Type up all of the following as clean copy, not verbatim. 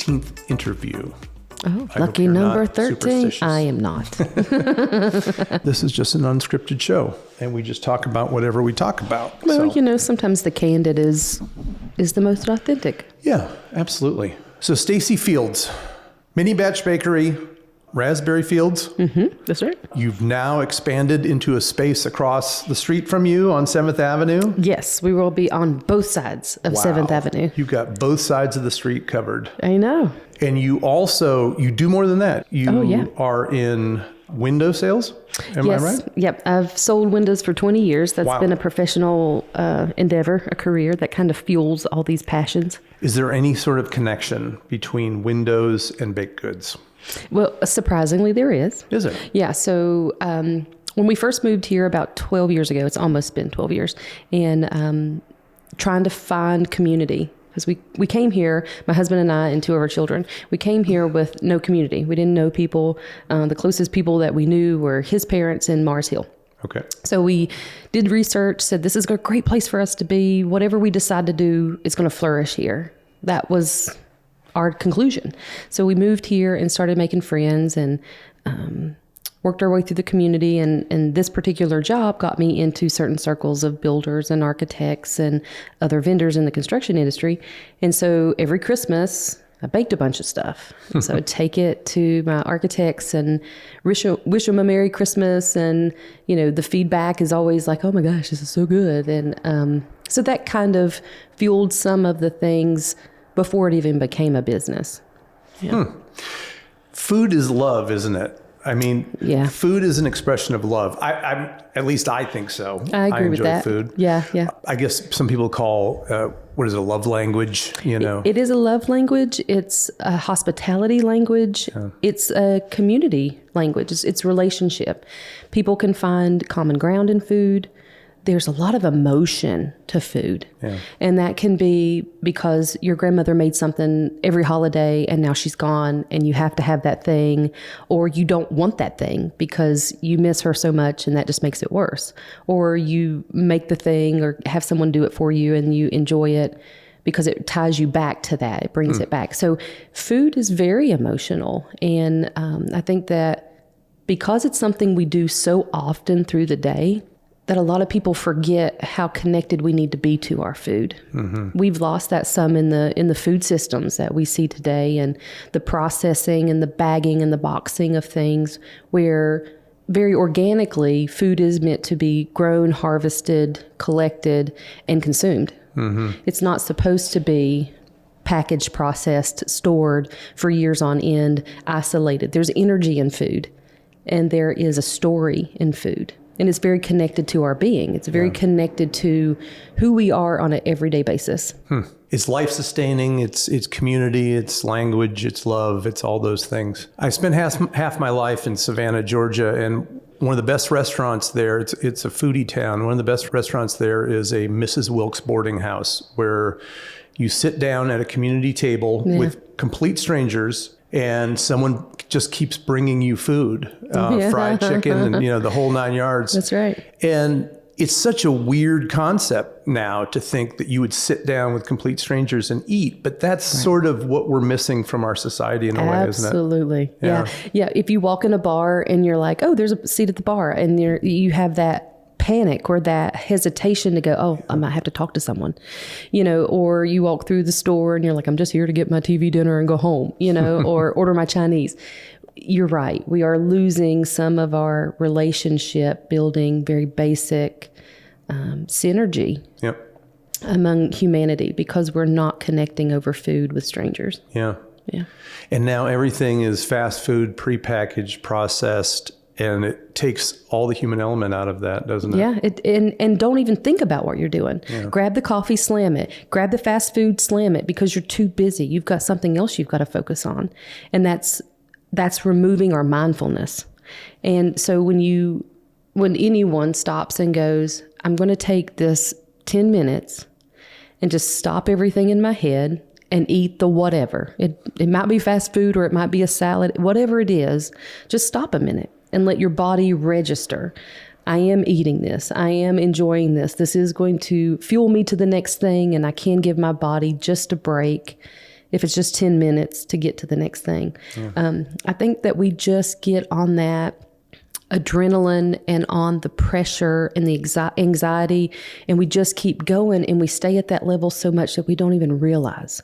13th interview. Oh, lucky number 13. I am not. This is just an unscripted show, and we just talk about whatever we talk about. Well, sometimes the candid is the most authentic. Yeah, absolutely. So Stacy Fields, Mini Batch Bakery, Raspberry Fields. Mm-hmm, that's right. You've now expanded into a space across the street from you on 7th Avenue. Yes, we will be on both sides of 7th Avenue. You've got both sides of the street covered. I know. And you do more than that. You are in window sales. Am I right? Yep. I've sold windows for 20 years. That's been a professional endeavor, a career that kind of fuels all these passions. Is there any sort of connection between windows and baked goods? Well, surprisingly, there is. Is it? Yeah. So when we first moved here about 12 years ago, it's almost been 12 years, and trying to find community. Because we came here, my husband and I and two of our children, we came here with no community. We didn't know people. The closest people that we knew were his parents in Mars Hill. Okay. So we did research, said this is a great place for us to be. Whatever we decide to do, it's going to flourish here. That was our conclusion. So we moved here and started making friends and worked our way through the community. And this particular job got me into certain circles of builders and architects and other vendors in the construction industry. And so every Christmas, I baked a bunch of stuff. So I'd take it to my architects and wish them a Merry Christmas. And, the feedback is always like, oh my gosh, this is so good. And so that kind of fueled some of the things before it even became a business. Yeah. Food is love, isn't it? I mean, food is an expression of love. I'm at least I think so. I agree with that. I enjoy food. Yeah. I guess some people call, what is it, a love language, It is a love language. It's a hospitality language. Yeah. It's a community language. It's relationship. People can find common ground in food. There's a lot of emotion to food. Yeah. And that can be because your grandmother made something every holiday and now she's gone and you have to have that thing, or you don't want that thing because you miss her so much and that just makes it worse. Or you make the thing or have someone do it for you and you enjoy it because it ties you back to that. It brings it back. So food is very emotional. And I think that because it's something we do so often through the day, that a lot of people forget how connected we need to be to our food. Mm-hmm. We've lost that some in the food systems that we see today, and the processing and the bagging and the boxing of things, where very organically food is meant to be grown, harvested, collected, and consumed. Mm-hmm. It's not supposed to be packaged, processed, stored for years on end, isolated. There's energy in food, and there is a story in food. And it's very connected to our being. It's very connected to who we are on an everyday basis. It's life-sustaining, it's community, it's language, it's love, it's all those things. I spent half my life in Savannah, Georgia, and one of the best restaurants there, it's a foodie town. One of the best restaurants there is a Mrs. Wilkes boarding house, where you sit down at a community table with complete strangers, and someone just keeps bringing you food, fried chicken, and the whole 9 yards. That's right. And it's such a weird concept now to think that you would sit down with complete strangers and eat, but that's sort of what we're missing from our society in a way, isn't it? Absolutely. Yeah. If you walk in a bar and you're like, oh, there's a seat at the bar, and you have that panic or that hesitation to go, oh, I might have to talk to someone, or you walk through the store and you're like, I'm just here to get my TV dinner and go home, or order my Chinese. You're right. We are losing some of our relationship building, very basic synergy among humanity because we're not connecting over food with strangers. Yeah. And now everything is fast food, prepackaged, processed, and it takes all the human element out of that, doesn't it? Yeah, and don't even think about what you're doing. Yeah. Grab the coffee, slam it. Grab the fast food, slam it, because you're too busy. You've got something else you've got to focus on. And that's removing our mindfulness. And so when anyone stops and goes, I'm going to take this 10 minutes and just stop everything in my head and eat the whatever. It might be fast food or it might be a salad, whatever it is, just stop a minute and let your body register. I am eating this. I am enjoying this. This is going to fuel me to the next thing, and I can give my body just a break. if it's just 10 minutes to get to the next thing. I think that we just get on that adrenaline and on the pressure and the anxiety, and we just keep going, and we stay at that level so much that we don't even realize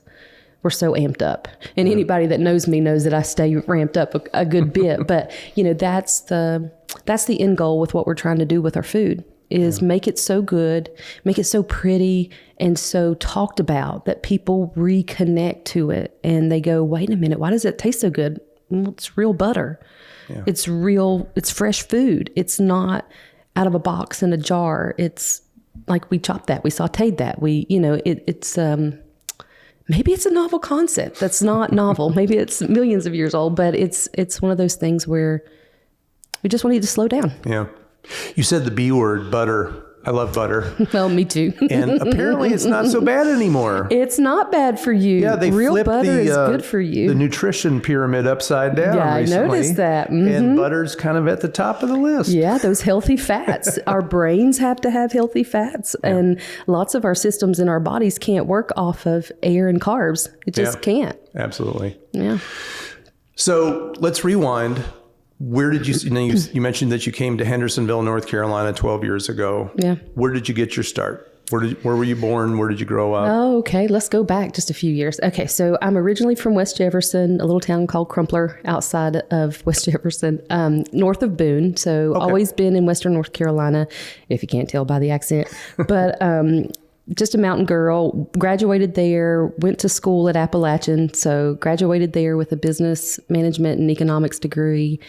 we're so amped up. And anybody that knows me knows that I stay ramped up a good bit. But that's the end goal with what we're trying to do with our food, is make it so good, make it so pretty and so talked about that people reconnect to it and they go, wait a minute, why does it taste so good? Well, it's real butter. Yeah. It's fresh food. It's not out of a box in a jar. It's like we chopped that, we sauteed that. It's maybe it's a novel concept that's not novel. Maybe it's millions of years old, but it's one of those things where we just want you to slow down. Yeah. You said the B word, butter. I love butter. Well, me too. And apparently it's not so bad anymore. It's not bad for you. Yeah, they Real flipped butter is good for you. the nutrition pyramid upside down recently. I noticed that. Mm-hmm. And butter's kind of at the top of the list. Yeah, those healthy fats. Our brains have to have healthy fats. Yeah. And lots of our systems in our bodies can't work off of air and carbs. It just can't. Absolutely. Yeah. So let's rewind. Where did you mentioned that you came to Hendersonville, North Carolina 12 years ago. Yeah. Where did you get your start? Where were you born? Where did you grow up? Oh, okay. Let's go back just a few years. Okay. So I'm originally from West Jefferson, a little town called Crumpler outside of West Jefferson, north of Boone. So always been in Western North Carolina, if you can't tell by the accent. But just a mountain girl, graduated there, went to school at Appalachian. So graduated there with a business management and economics degree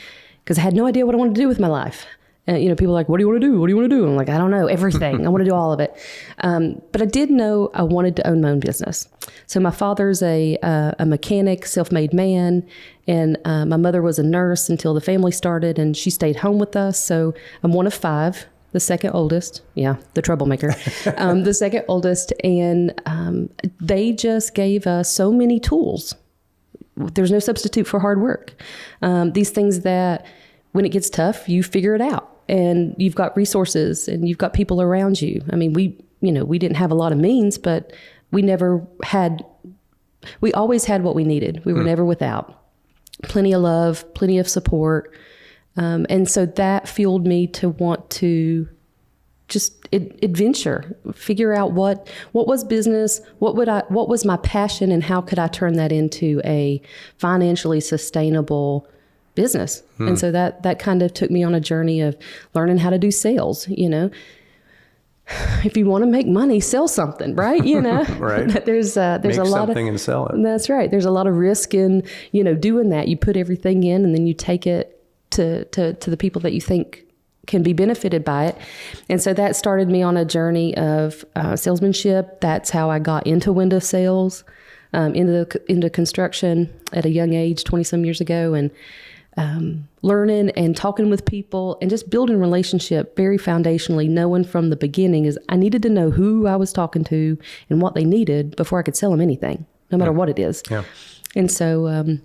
because I had no idea what I wanted to do with my life. People are like, what do you want to do? What do you want to do? I'm like, I don't know, everything. I want to do all of it. But I did know I wanted to own my own business. So my father's a mechanic, self-made man. And my mother was a nurse until the family started, and she stayed home with us. So I'm one of five. The second oldest, the troublemaker, the second oldest, and they just gave us so many tools. There's no substitute for hard work. These things that when it gets tough, you figure it out, and you've got resources, and you've got people around you. I mean, we didn't have a lot of means, but we always had what we needed. We were never without. Plenty of love, plenty of support. And so that fueled me to want to just adventure, figure out what was business, what was my passion, and how could I turn that into a financially sustainable business. And so that kind of took me on a journey of learning how to do sales. If you want to make money, sell something, right? Right. There's Make a lot something and sell it. That's right. There's a lot of risk in, doing that. You put everything in and then you take it to the people that you think can be benefited by it. And so that started me on a journey of salesmanship. That's how I got into window sales, into construction at a young age, 20 some years ago, and learning and talking with people and just building relationship very foundationally, knowing from the beginning is I needed to know who I was talking to and what they needed before I could sell them anything, no matter what it is. Yeah. And so,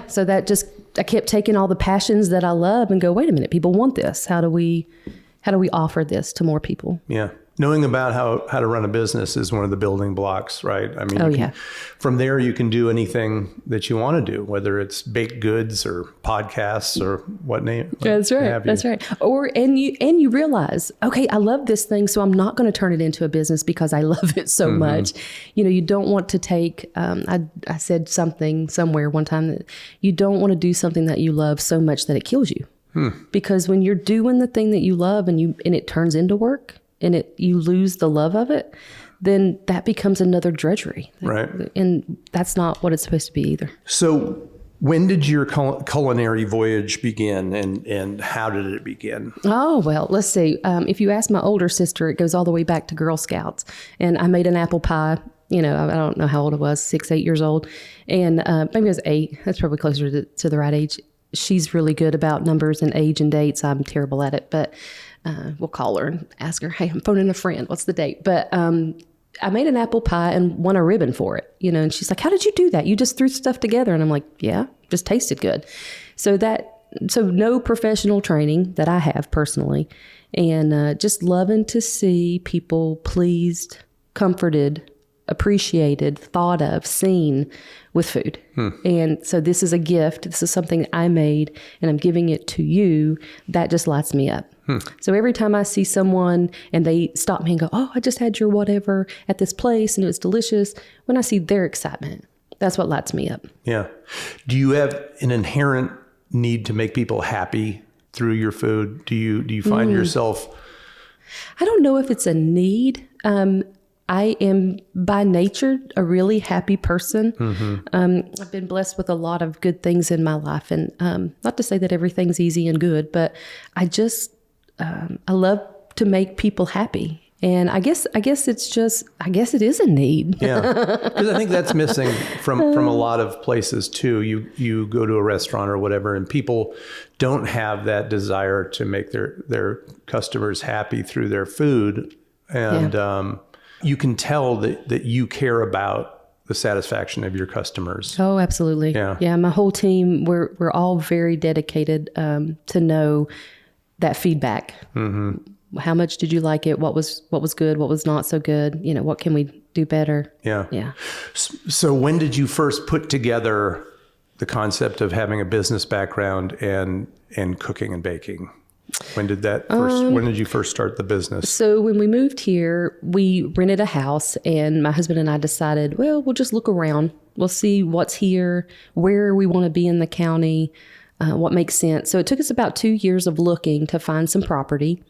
so that just, I kept taking all the passions that I love and go, wait a minute, people want this. How do we offer this to more people? Yeah. Knowing about how to run a business is one of the building blocks, right? I mean, from there you can do anything that you want to do, whether it's baked goods or podcasts or what name. That's right. That's right. And you realize, okay, I love this thing, so I'm not going to turn it into a business because I love it so much. You don't want to take. I said something somewhere one time that you don't want to do something that you love so much that it kills you, because when you're doing the thing that you love and it turns into work. And you lose the love of it, then that becomes another drudgery. Right. And that's not what it's supposed to be either. So when did your culinary voyage begin and how did it begin? Oh, well, let's see. If you ask my older sister, it goes all the way back to Girl Scouts. And I made an apple pie. I don't know how old it was, 6, 8 years old. And maybe it was 8. That's probably closer to the right age. She's really good about numbers and age and dates. I'm terrible at it, but we'll call her and ask her, hey, I'm phoning a friend. What's the date? But I made an apple pie and won a ribbon for it, and she's like, how did you do that? You just threw stuff together. And I'm like, yeah, just tasted good. So no professional training that I have personally, and just loving to see people pleased, comforted, appreciated, thought of, seen with food. And so this is a gift. This is something I made and I'm giving it to you. That just lights me up. So every time I see someone and they stop me and go, oh, I just had your whatever at this place and it was delicious. When I see their excitement, that's what lights me up. Yeah. Do you have an inherent need to make people happy through your food? Do you find yourself? I don't know if it's a need. I am by nature a really happy person. I've been blessed with a lot of good things in my life, and not to say that everything's easy and good, but I just I love to make people happy. And I guess it is a need. Yeah, because I think that's missing from a lot of places too. You go to a restaurant or whatever, and people don't have that desire to make their customers happy through their food, and you can tell that you care about the satisfaction of your customers. Oh, absolutely. Yeah. My whole team, we're all very dedicated to know that feedback. How much did you like it? What was good? What was not so good? What can we do better? Yeah. So when did you first put together the concept of having a business background and cooking and baking? When did you first start the business? So when we moved here, we rented a house and my husband and I decided, well, we'll just look around. We'll see what's here, where we want to be in the county, what makes sense. So it took us about 2 years of looking to find some property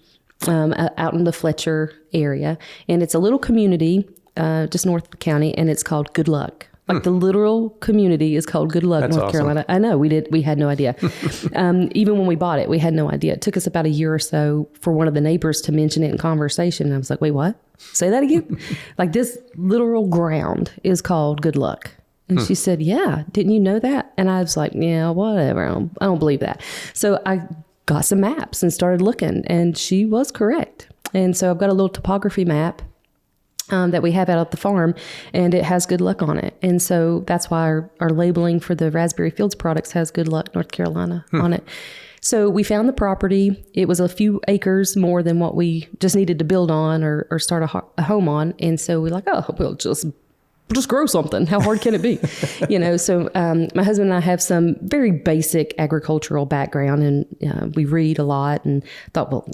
out in the Fletcher area. And it's a little community just north of the county, and it's called Good Luck. Like the literal community is called Good Luck, That's North awesome. Carolina. I know, we had no idea. Even when we bought it, we had no idea. It took us about a year or so for one of the neighbors to mention it in conversation. And I was like, wait, what? Say that again? Like this literal ground is called Good Luck. And she said, yeah, didn't you know that? And I was like, yeah, whatever. I don't believe that. So I got some maps and started looking, and she was correct. And so I've got a little topography map that we have out at the farm, and it has Good Luck on it. And so that's why our labeling for the Raspberry Fields products has Good Luck, North Carolina on it. So we found the property. It was a few acres more than what we just needed to build on or start a home on. And so we're like, oh, we'll just grow something. How hard can it be? So my husband and I have some very basic agricultural background, and we read a lot and thought, well,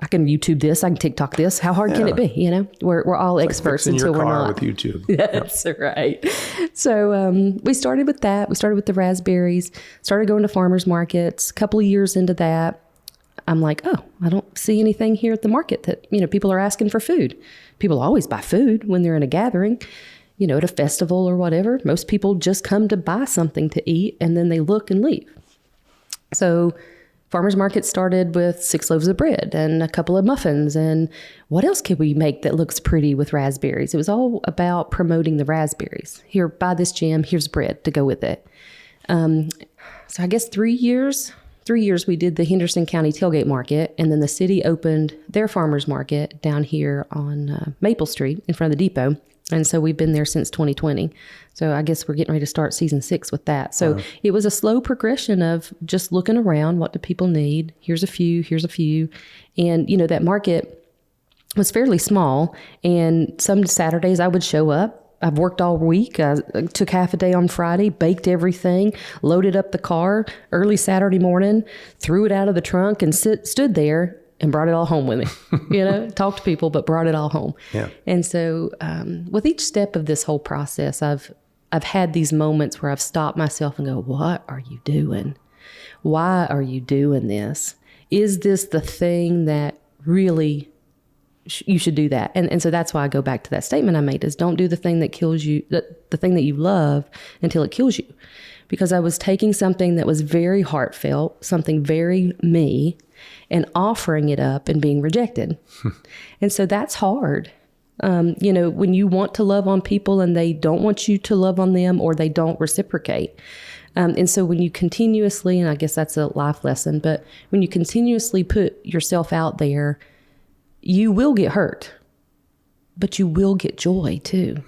I can YouTube this, I can TikTok this. How hard can it be? We're all experts until we're not. With YouTube. That's right. So we started with that. We started with the raspberries, started going to farmers markets. A couple of years into that, I'm like, oh, I don't see anything here at the market that, people are asking for food. People always buy food when they're in a gathering. At a festival or whatever. Most people just come to buy something to eat, and then they look and leave. So farmers market started with 6 loaves of bread and a couple of muffins. And what else could we make that looks pretty with raspberries? It was all about promoting the raspberries. Here, buy this jam. Here's bread to go with it. So I guess 3 years we did the Henderson County Tailgate Market, and then the city opened their farmers market down here on Maple Street in front of the depot. And so we've been there since 2020. So I guess we're getting ready to start season 6 with that. So It was a slow progression of just looking around. What do people need? Here's a few. And, that market was fairly small. And some Saturdays I would show up. I've worked all week. I took half a day on Friday, baked everything, loaded up the car early Saturday morning, threw it out of the trunk and stood there and brought it all home with me, talked to people, but brought it all home. Yeah. And so with each step of this whole process, I've had these moments where I've stopped myself and go, what are you doing? Why are you doing this? Is this the thing that really you should do that? And so that's why I go back to that statement I made is don't do the thing that kills you, the thing that you love until it kills you. Because I was taking something that was very heartfelt, something very me, and offering it up and being rejected. And so that's hard. When you want to love on people and they don't want you to love on them or they don't reciprocate. And so when you continuously, and I guess that's a life lesson, but when you continuously put yourself out there, you will get hurt, but you will get joy too.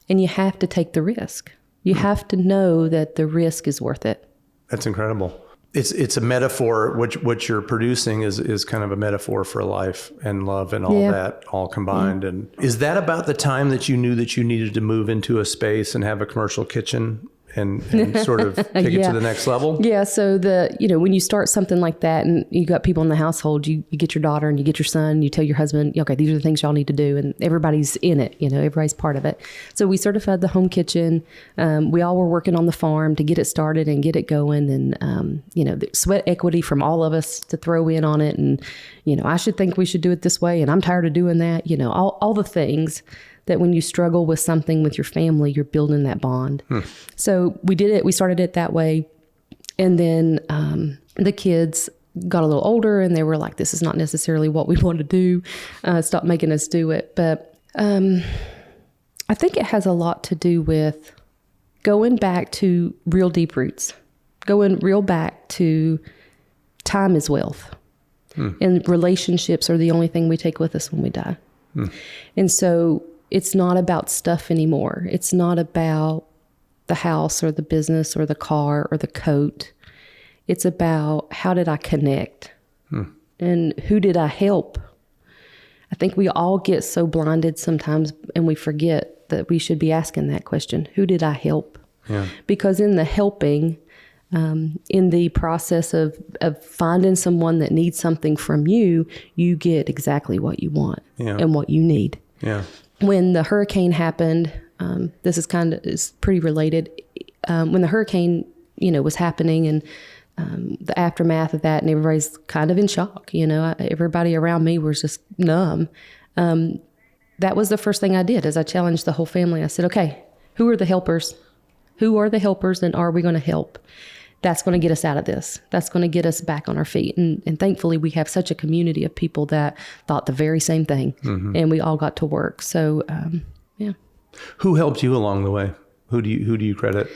And you have to take the risk. You have to know that the risk is worth it. That's incredible. it's a metaphor. What you're producing is kind of a metaphor for life and love and all that all combined. And is that about the time that you knew that you needed to move into a space and have a commercial kitchen and sort of take it to the next level? Yeah. So when you start something like that and you got people in the household, you get your daughter and you get your son, you tell your husband, okay, these are the things y'all need to do. And everybody's in it, everybody's part of it. So we certified the home kitchen. We all were working on the farm to get it started and get it going. And, the sweat equity from all of us to throw in on it. And, I should think we should do it this way. And I'm tired of doing that. All the things that when you struggle with something with your family, you're building that bond. So we did it. We started it that way. And then the kids got a little older and they were like, this is not necessarily what we want to do. Stop making us do it. But I think it has a lot to do with going back to real deep roots, going real back to time is wealth. And relationships are the only thing we take with us when we die. And so it's not about stuff anymore. It's not about the house or the business or the car or the coat. It's about how did I connect and who did I help? I think we all get so blinded sometimes and we forget that we should be asking that question. Who did I help? Yeah. Because in the helping, in the process of finding someone that needs something from you, you get exactly what you want and what you need. Yeah. When the hurricane happened, this is pretty related. When the hurricane, was happening and the aftermath of that, and everybody's kind of in shock. Everybody around me was just numb. That was the first thing I did, is I challenged the whole family. I said, "Okay, who are the helpers? Who are the helpers, and are we going to help?" That's going to get us out of this. That's going to get us back on our feet. And thankfully, we have such a community of people that thought the very same thing, and we all got to work. So, yeah. Who helped you along the way? Who do you credit?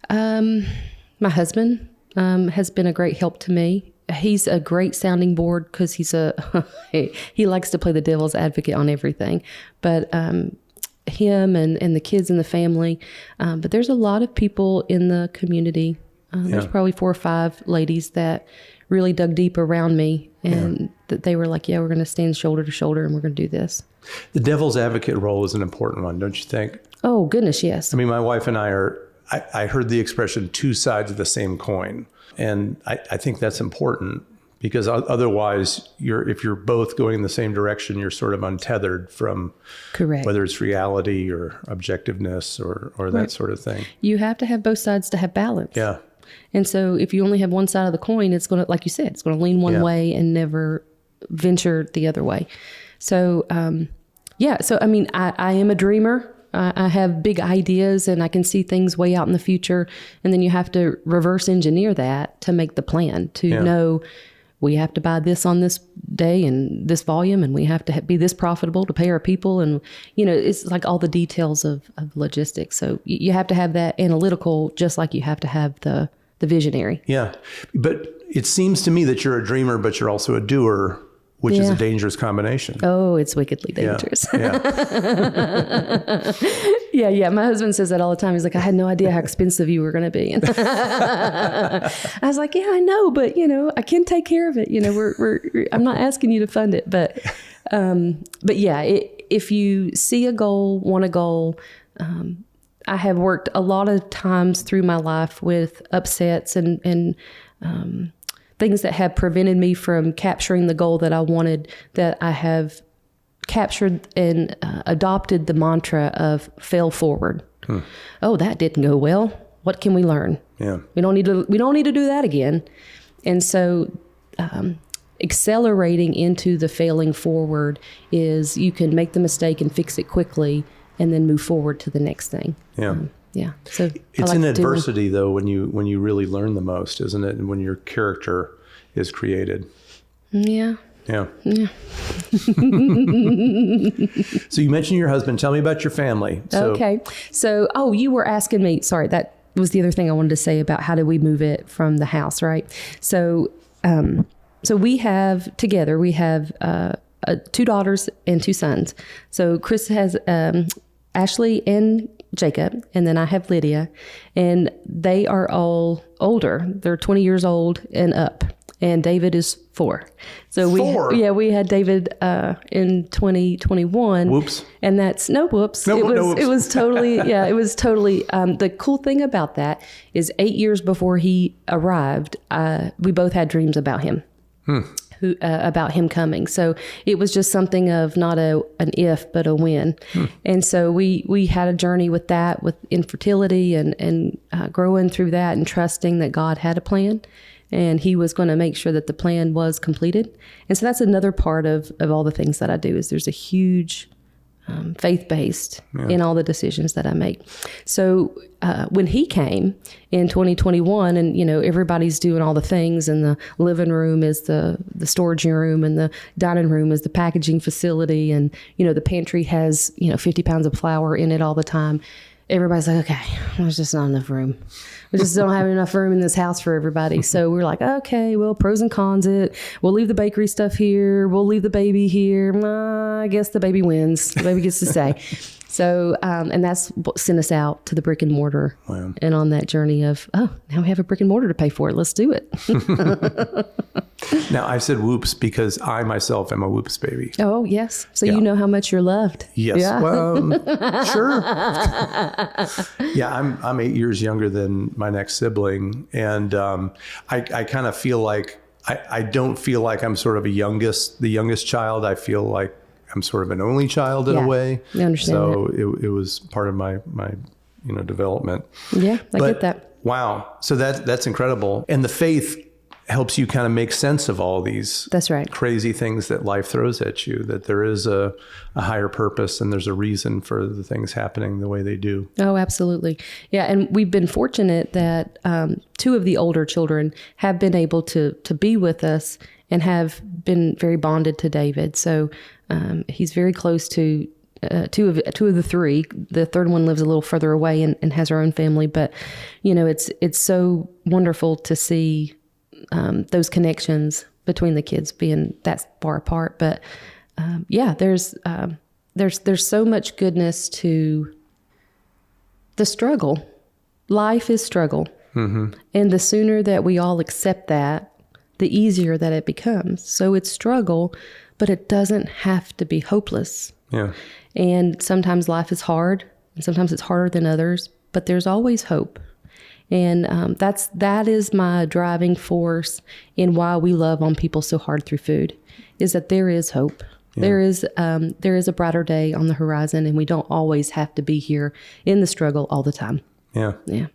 My husband has been a great help to me. He's a great sounding board because he likes to play the devil's advocate on everything. But him and the kids and the family. But there's a lot of people in the community. There's probably 4 or 5 ladies that really dug deep around me and that they were like, we're going to stand shoulder to shoulder and we're going to do this. The devil's advocate role is an important one, don't you think? Oh, goodness, yes. I mean, my wife and I heard the expression 2 sides of the same coin. And I think that's important because otherwise if you're both going in the same direction, you're sort of untethered from whether it's reality or objectiveness or that sort of thing. You have to have both sides to have balance. Yeah. And so if you only have one side of the coin, it's going to, like you said, it's going to lean one way and never venture the other way. So, so, I mean, I am a dreamer. I have big ideas and I can see things way out in the future. And then you have to reverse engineer that to make the plan, to know we have to buy this on this day and this volume, and we have to be this profitable to pay our people. And, it's like all the details of logistics. So you have to have that analytical, just like you have to have the visionary. Yeah. But it seems to me that you're a dreamer, but you're also a doer, which is a dangerous combination. Oh, it's wickedly dangerous. Yeah. My husband says that all the time. He's like, I had no idea how expensive you were going to be. And I was like, yeah, I know, but I can take care of it. I'm not asking you to fund it, but yeah, if you see a goal, want a goal, I have worked a lot of times through my life with upsets and things that have prevented me from capturing the goal that I wanted, that I have captured and adopted the mantra of fail forward. Oh, that didn't go well. What can we learn? Yeah. We don't need to do that again. And so accelerating into the failing forward is you can make the mistake and fix it quickly and then move forward to the next thing. Yeah. So it's in adversity though when you really learn the most, isn't it? And when your character is created. Yeah. So you mentioned your husband. Tell me about your family. Okay. So, you were asking me, sorry, that was the other thing I wanted to say about how do we move it from the house, right? So we have 2 daughters and 2 sons. So Chris has Ashley and Jacob, and then I have Lydia, and they are all older. They're 20 years old and up, and David is 4. So we had David in 2021. Whoops. And that's no whoops. No whoops. It was totally the cool thing about that is 8 years before he arrived, we both had dreams about him. About him coming. So it was just something of not an if, but a when. And so we had a journey with that, with infertility and growing through that and trusting that God had a plan and he was going to make sure that the plan was completed. And so that's another part of all the things that I do is there's a huge faith-based in all the decisions that I make. So when he came in 2021 and, everybody's doing all the things and the living room is the storage room and the dining room is the packaging facility and, the pantry has, 50 pounds of flour in it all the time. Everybody's like, okay, there's just not enough room. We just don't have enough room in this house for everybody. So we're like, okay, well, pros and cons it. We'll leave the bakery stuff here. We'll leave the baby here. I guess the baby wins. The baby gets to stay. So, and that's what sent us out to the brick and mortar and on that journey of, now we have a brick and mortar to pay for it. Let's do it. Now, I said whoops because I myself am a whoops baby. Oh, yes. So you know how much you're loved. Yes. Yeah. Well, sure. Yeah, I'm 8 years younger than my next sibling. And I kind of feel like, I don't feel like I'm sort of the youngest child. I feel like I'm sort of an only child in a way. I understand so it was part of my development. Yeah, I get that. Wow. So that's incredible. And the faith helps you kind of make sense of all these That's right. crazy things that life throws at you, that there is a higher purpose and there's a reason for the things happening the way they do. Oh, absolutely. Yeah. And we've been fortunate that 2 of the older children have been able to be with us and have been very bonded to David. So he's very close to two of the 3. The third one lives a little further away and has her own family. But, it's so wonderful to see those connections between the kids being that far apart. But there's so much goodness to the struggle. Life is struggle. Mm-hmm. And the sooner that we all accept that, the easier that it becomes. So it's struggle, but it doesn't have to be hopeless. Yeah. And sometimes life is hard, and sometimes it's harder than others, but there's always hope. And that is my driving force in why we love on people so hard through food, is that there is hope. Yeah. There is a brighter day on the horizon, and we don't always have to be here in the struggle all the time. Yeah. Yeah.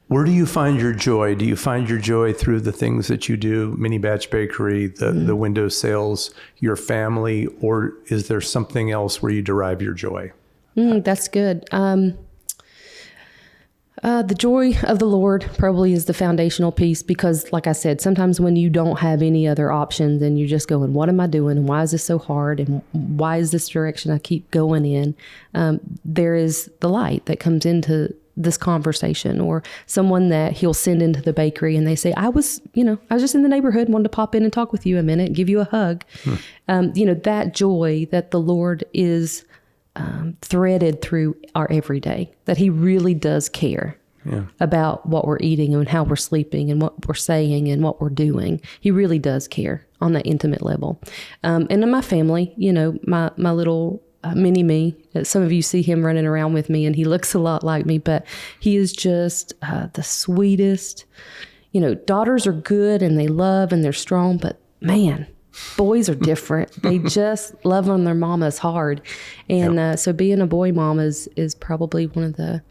Where do you find your joy? Do you find your joy through the things that you do, Mini Batch Bakery, the window sales, your family, or is there something else where you derive your joy? That's good. The joy of the Lord probably is the foundational piece because, like I said, sometimes when you don't have any other options and you're just going, what am I doing? And why is this so hard? And why is this direction I keep going in? There is the light that comes into this conversation, or someone that he'll send into the bakery and they say, I was just in the neighborhood, wanted to pop in and talk with you a minute, give you a hug. That joy that the Lord is threaded through our everyday, that he really does care about what we're eating and how we're sleeping and what we're saying and what we're doing. He really does care on that intimate level. And in my family, my little mini me, some of you see him running around with me and he looks a lot like me, but he is just the sweetest. Daughters are good and they love and they're strong, but man, boys are different. They just love on their mamas hard. And so being a boy mom is probably one of the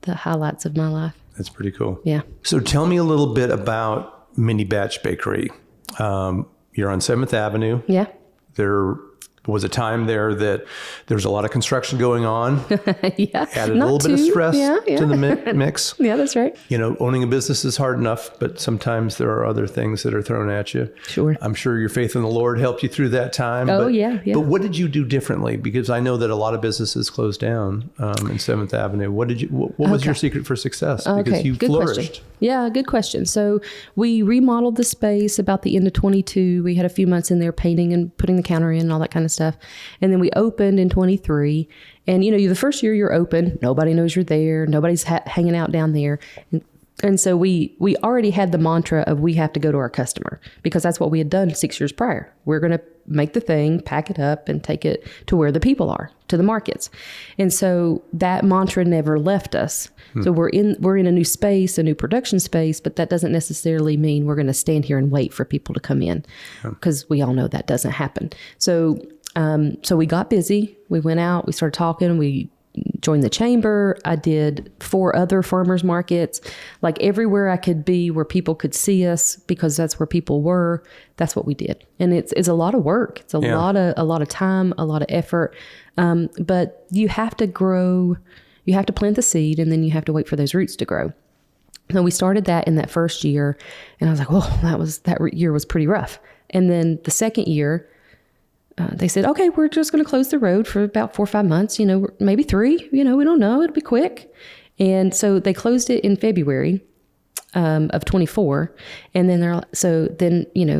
highlights of my life. That's pretty cool. Yeah. So tell me a little bit about Mini Batch Bakery. You're on 7th Avenue. Yeah. There was a time there that there was a lot of construction going on. Yeah. Added a little bit of stress to the mix. Yeah, that's right. Owning a business is hard enough, but sometimes there are other things that are thrown at you. Sure. I'm sure your faith in the Lord helped you through that time. Oh, but, yeah. But what did you do differently? Because I know that a lot of businesses closed down in 7th Avenue. What was your secret for success? Because you flourished. Question. Yeah, good question. So we remodeled the space about the end of 22. We had a few months in there painting and putting the counter in and all that kind of of stuff. And then we opened in 23. And, the first year you're open, nobody knows you're there. Nobody's hanging out down there. And so we already had the mantra of we have to go to our customer, because that's what we had done 6 years prior. We're going to make the thing, pack it up, and take it to where the people are, to the markets. And so that mantra never left us. So we're in a new space, a new production space, but that doesn't necessarily mean we're going to stand here and wait for people to come in, because we all know that doesn't happen. So we got busy. We went out, we started talking, we joined the chamber. I did 4 other farmers markets, like everywhere I could be where people could see us, because that's where people were. That's what we did. And it's a lot of work. It's a lot of time, a lot of effort. But you have to grow, you have to plant the seed, and then you have to wait for those roots to grow. So we started that in that first year, and I was like, that year was pretty rough. And then the second year, they said, okay, we're just going to close the road for about 4 or 5 months, maybe 3, we don't know. It'll be quick. And so they closed it in February of 24. And then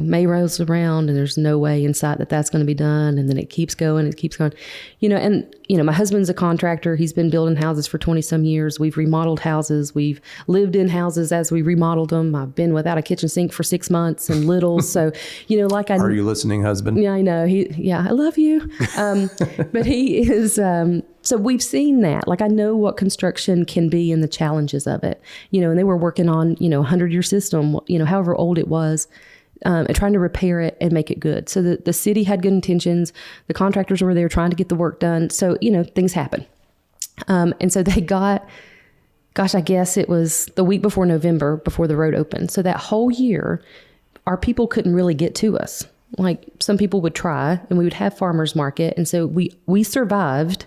May rolls around, and there's no way in sight that that's going to be done. And then it keeps going, my husband's a contractor. He's been building houses for 20 some years. We've remodeled houses. We've lived in houses as we remodeled them. I've been without a kitchen sink for 6 months and little. So, are you listening, husband? Yeah, I know. I love you. But he is, so we've seen that. Like, I know what construction can be and the challenges of it, and they were working on, a 100-year system, however old it was, and trying to repair it and make it good. So the city had good intentions. The contractors were there trying to get the work done. So, things happen. And so they got, I guess it was the week before November, before the road opened. So that whole year, our people couldn't really get to us. Like, some people would try, and we would have farmers market. And so we survived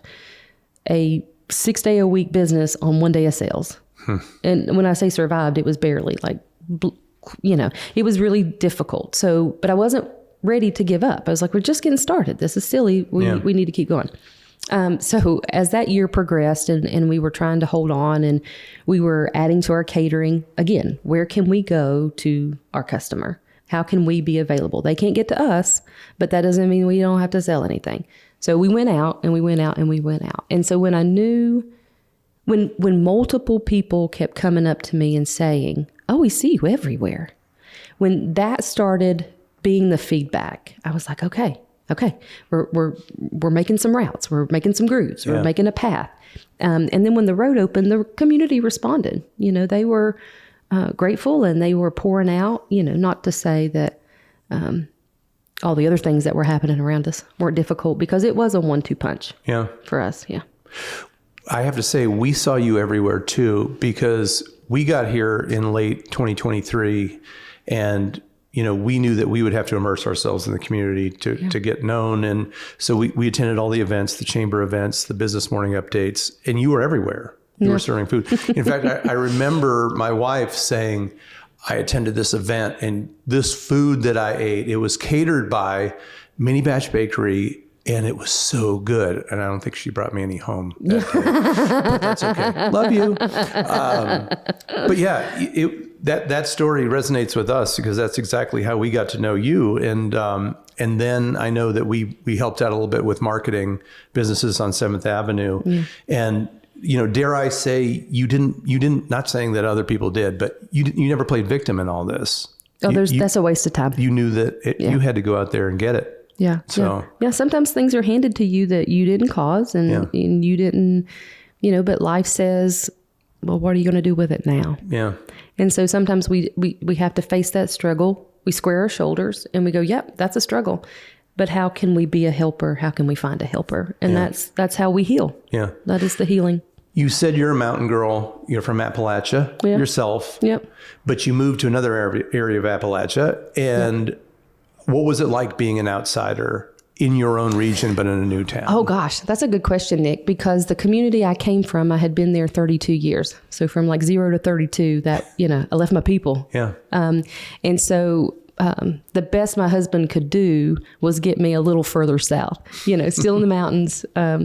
a 6-day-a-week business on 1 day of sales. And when I say survived, it was barely, it was really difficult. So, but I wasn't ready to give up. I was like, we're just getting started. This is silly. We need to keep going. So as that year progressed, and we were trying to hold on, and we were adding to our catering, again, where can we go to our customer? How can we be available? They can't get to us, but that doesn't mean we don't have to sell anything. So we went out, and we went out, and we went out. And so when I knew, when multiple people kept coming up to me and saying, oh, we see you everywhere. When that started being the feedback, I was like, okay, we're making some routes, we're making some grooves, we're making a path. And then when the road opened, the community responded. They were grateful, and they were pouring out. Not to say that all the other things that were happening around us weren't difficult, because it was a 1-2 punch. For us. I have to say, we saw you everywhere too, because we got here in late 2023, and we knew that we would have to immerse ourselves in the community to get known. And so we attended all the events, the chamber events, the business morning updates, and you were everywhere. You were serving food. In fact, I remember my wife saying, I attended this event, and this food that I ate, it was catered by Mini Batch Bakery, and it was so good. And I don't think she brought me any home that day, but that's okay. Love you. But that story resonates with us, because that's exactly how we got to know you. And then I know that we helped out a little bit with marketing businesses on 7th Avenue. And, dare I say, you didn't, not saying that other people did, but you never played victim in all this. Oh, that's a waste of time. You knew that you had to go out there and get it. Sometimes things are handed to you that you didn't cause, and you didn't, but life says, well, what are you going to do with it now? And so sometimes we have to face that struggle. We square our shoulders and we go, yep, that's a struggle. But how can we be a helper? How can we find a helper? And that's how we heal. That is the healing. You said you're a mountain girl. You're from Appalachia yourself. But you moved to another area of Appalachia. And what was it like being an outsider in your own region, but in a new town? Oh, gosh, that's a good question, Nick, because the community I came from, I had been there 32 years. So from like 0 to 32, that, I left my people. And so the best my husband could do was get me a little further south, still in the mountains,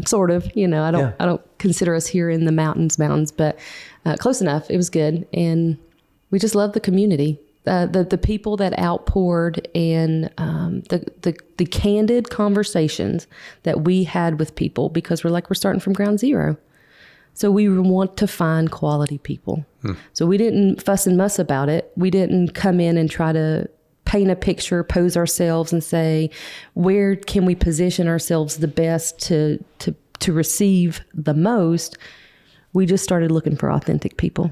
sort of, I don't consider us here in the mountains, but close enough. It was good. And we just love the community. The people that outpoured and the candid conversations that we had with people, because we're starting from ground zero. So we want to find quality people. So we didn't fuss and muss about it. We didn't come in and try to paint a picture, pose ourselves and say, where can we position ourselves the best to receive the most? We just started looking for authentic people.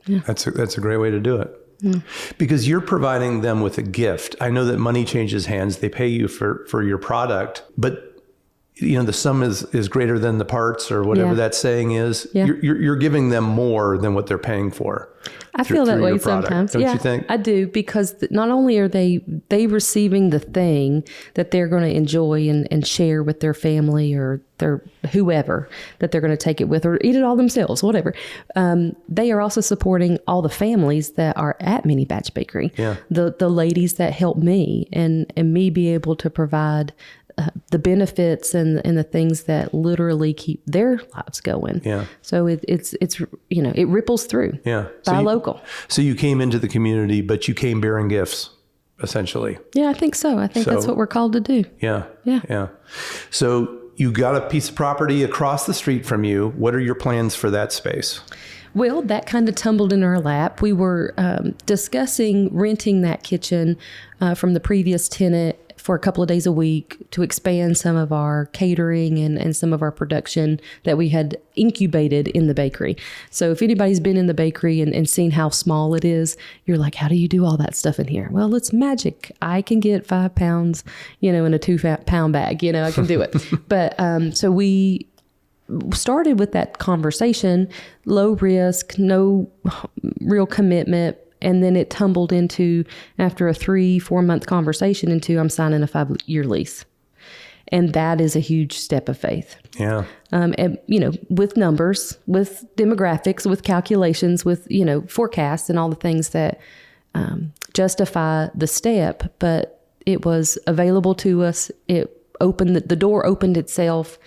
Yeah. That's a great way to do it. Because you're providing them with a gift. I know that money changes hands. They pay you for your product, but the sum is greater than the parts, or whatever that saying is. Yeah. You're giving them more than what they're paying for. I feel that way sometimes. Don't you think? I do, because not only are they receiving the thing that they're going to enjoy and share with their family or their whoever that they're going to take it with, or eat it all themselves, whatever. They are also supporting all the families that are at Mini Batch Bakery. Yeah. The ladies that help me and me be able to provide the benefits and the things that literally keep their lives going. Yeah. So it's it ripples through. Yeah. Buy local. So you came into the community, but you came bearing gifts, essentially. Yeah, I think so. I think that's what we're called to do. Yeah. Yeah. Yeah. So you got a piece of property across the street from you. What are your plans for that space? Well, that kind of tumbled in our lap. We were discussing renting that kitchen from the previous tenant for a couple of days a week to expand some of our catering and some of our production that we had incubated in the bakery. So if anybody's been in the bakery and seen how small it is, you're like, how do you do all that stuff in here? Well, it's magic. I can get 5 pounds, in a 2-pound bag, I can do it. But so we started with that conversation, low risk, no real commitment. And then it tumbled into, after a 3-4 month conversation, into I'm signing a 5-year lease. And that is a huge step of faith. Yeah. And, with numbers, with demographics, with calculations, with, forecasts and all the things that justify the step. But it was available to us. The door opened itself.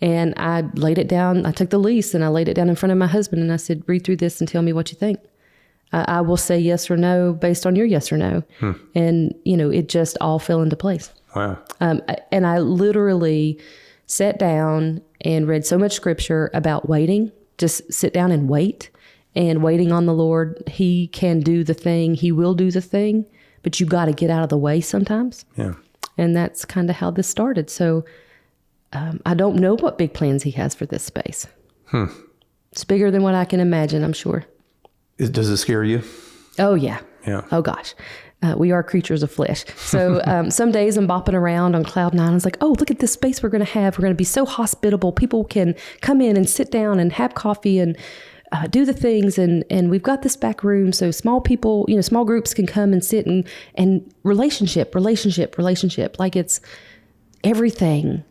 And I laid it down. I took the lease and I laid it down in front of my husband. And I said, read through this and tell me what you think. I will say yes or no based on your yes or no. And, it just all fell into place. Wow. And I literally sat down and read so much scripture about waiting. Just sit down and wait. And waiting on the Lord, He can do the thing. He will do the thing. But you got to get out of the way sometimes. Yeah. And that's kind of how this started. So I don't know what big plans He has for this space. It's bigger than what I can imagine, I'm sure. Does it scare you? Oh, yeah. Yeah. Oh, gosh. We are creatures of flesh. So some days I'm bopping around on cloud nine. I was like, oh, look at this space we're going to have. We're going to be so hospitable. People can come in and sit down and have coffee and do the things. And we've got this back room so small people, small groups can come and sit and relationship. Like it's everything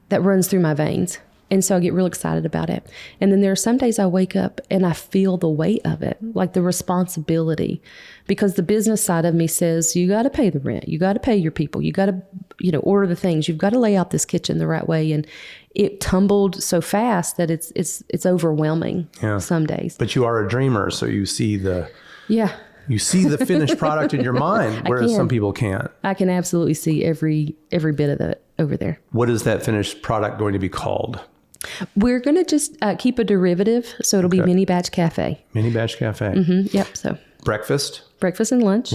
that runs through my veins. And so I get real excited about it. And then there are some days I wake up and I feel the weight of it, like the responsibility, because the business side of me says, you got to pay the rent. You got to pay your people. You got to, order the things. You've got to lay out this kitchen the right way. And it tumbled so fast that it's overwhelming some days. But you are a dreamer. So you see the finished product in your mind, whereas some people can't. I can absolutely see every bit of it over there. What is that finished product going to be called? We're going to just keep a derivative, so it'll be Mini Batch Cafe. Mini Batch Cafe. Mm-hmm. Yep. So breakfast and lunch.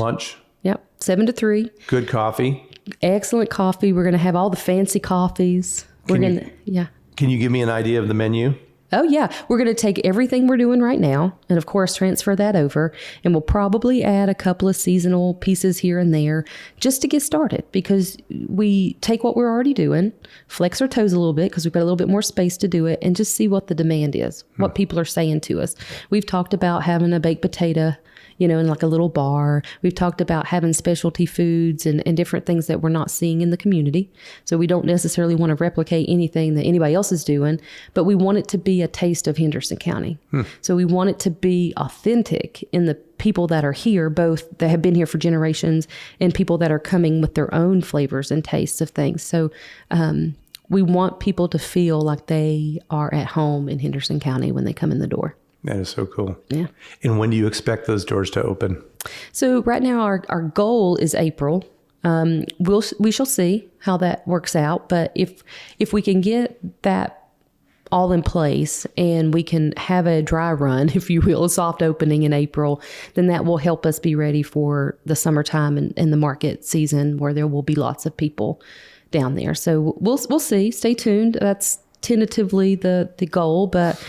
Yep. 7 to 3. Good coffee. Excellent coffee. We're going to have all the fancy coffees. Can you give me an idea of the menu? Oh, yeah. We're going to take everything we're doing right now and, of course, transfer that over. And we'll probably add a couple of seasonal pieces here and there just to get started, because we take what we're already doing, flex our toes a little bit because we've got a little bit more space to do it, and just see what the demand is, what people are saying to us. We've talked about having a baked potato, in like a little bar. We've talked about having specialty foods and different things that we're not seeing in the community. So we don't necessarily want to replicate anything that anybody else is doing, but we want it to be a taste of Henderson County. So we want it to be authentic in the people that are here, both that have been here for generations and people that are coming with their own flavors and tastes of things. So we want people to feel like they are at home in Henderson County when they come in the door. That is so cool. Yeah. And when do you expect those doors to open? So right now our goal is April. We shall see how that works out. But if we can get that all in place and we can have a dry run, if you will, a soft opening in April, then that will help us be ready for the summertime and the market season where there will be lots of people down there. So we'll see. Stay tuned. That's tentatively the goal. But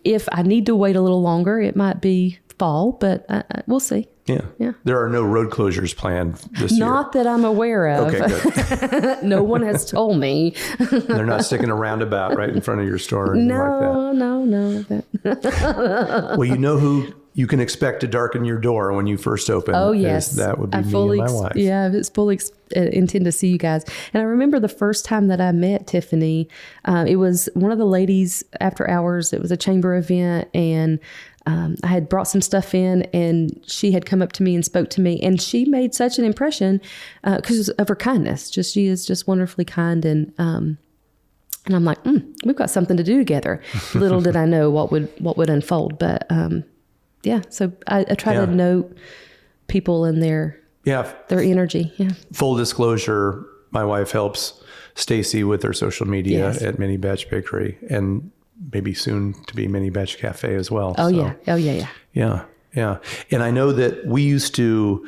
if I need to wait a little longer, it might be fall, but we'll see. Yeah. There are no road closures planned this year. Not that I'm aware of. Okay, good. No one has told me. They're not sticking a roundabout right in front of your store or anything like that. No. Well, you know who you can expect to darken your door when you first open. Oh, yes. That would be me and my wife. Yeah, it's fully intend to see you guys. And I remember the first time that I met Tiffany, it was one of the ladies after hours. It was a chamber event, and I had brought some stuff in, and she had come up to me and spoke to me, and she made such an impression because of her kindness. She is just wonderfully kind, and I'm like, we've got something to do together. Little did I know what would unfold, but so I try to note people and their energy. Yeah. Full disclosure, my wife helps Stacy with her social media at Mini Batch Bakery, and maybe soon to be Mini Batch Cafe as well. Yeah. Yeah. And I know that we used to,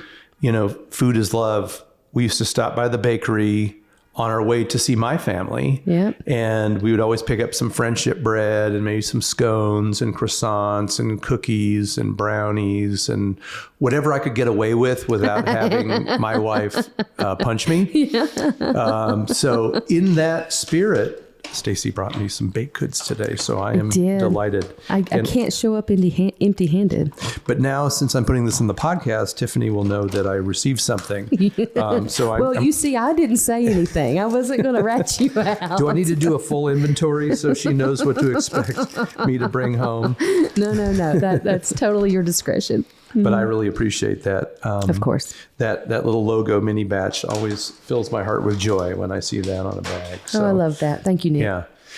food is love. We used to stop by the bakery on our way to see my family. Yep. And we would always pick up some friendship bread and maybe some scones and croissants and cookies and brownies and whatever I could get away with without having my wife punch me. Yeah. So in that spirit, Stacy brought me some baked goods today, so I am delighted. I can't show up empty-handed. But now, since I'm putting this in the podcast, Tiffany will know that I received something. You see, I didn't say anything. I wasn't going to rat you out. Do I need to do a full inventory so she knows what to expect me to bring home? No. That's totally your discretion. But I really appreciate that. Of course. That little logo, Mini Batch, always fills my heart with joy when I see that on a bag. So, I love that. Thank you, Nick.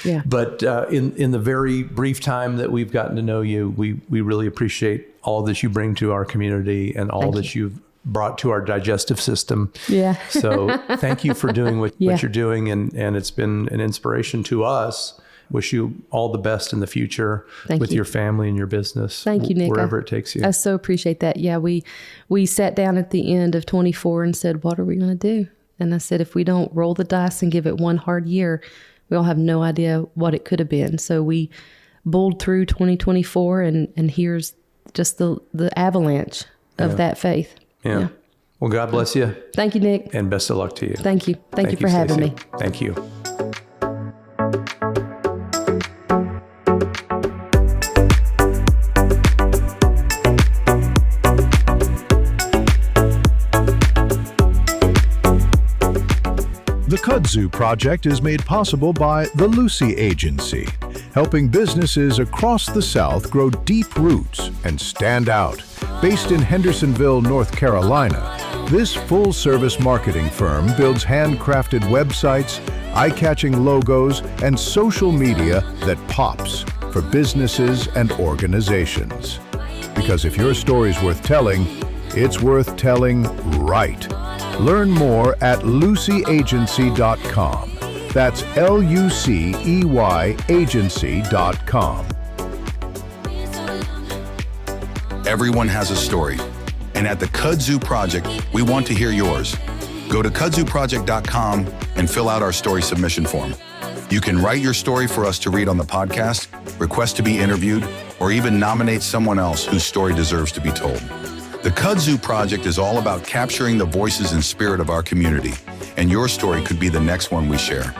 Yeah. But in the very brief time that we've gotten to know you, we really appreciate all that you bring to our community and all that you've brought to our digestive system. Yeah. So thank you for doing what you're doing. And it's been an inspiration to us. Wish you all the best in the future with your family and your business. Thank you, Nick. Wherever it takes you. I so appreciate that. Yeah, we sat down at the end of 24 and said, what are we going to do? And I said, if we don't roll the dice and give it one hard year, we all have no idea what it could have been. So we bowled through 2024, and here's just the avalanche of that faith. Yeah. Well, God bless you. Thank you, Nick. And best of luck to you. Thank you. Thank you for having me. Thank you. The Kudzu Project is made possible by the Lucy Agency, helping businesses across the South grow deep roots and stand out. Based in Hendersonville, North Carolina, this full-service marketing firm builds handcrafted websites, eye-catching logos, and social media that pops for businesses and organizations. Because if your story's worth telling, it's worth telling right. Learn more at lucyagency.com. That's LUCEY agency.com. Everyone has a story, and at the Kudzu Project, we want to hear yours. Go to kudzuproject.com and fill out our story submission form. You can write your story for us to read on the podcast, request to be interviewed, or even nominate someone else whose story deserves to be told. The Kudzu Project is all about capturing the voices and spirit of our community, and your story could be the next one we share.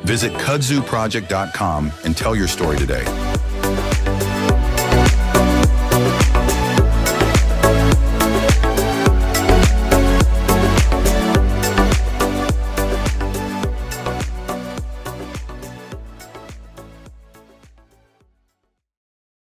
Visit kudzuproject.com and tell your story today.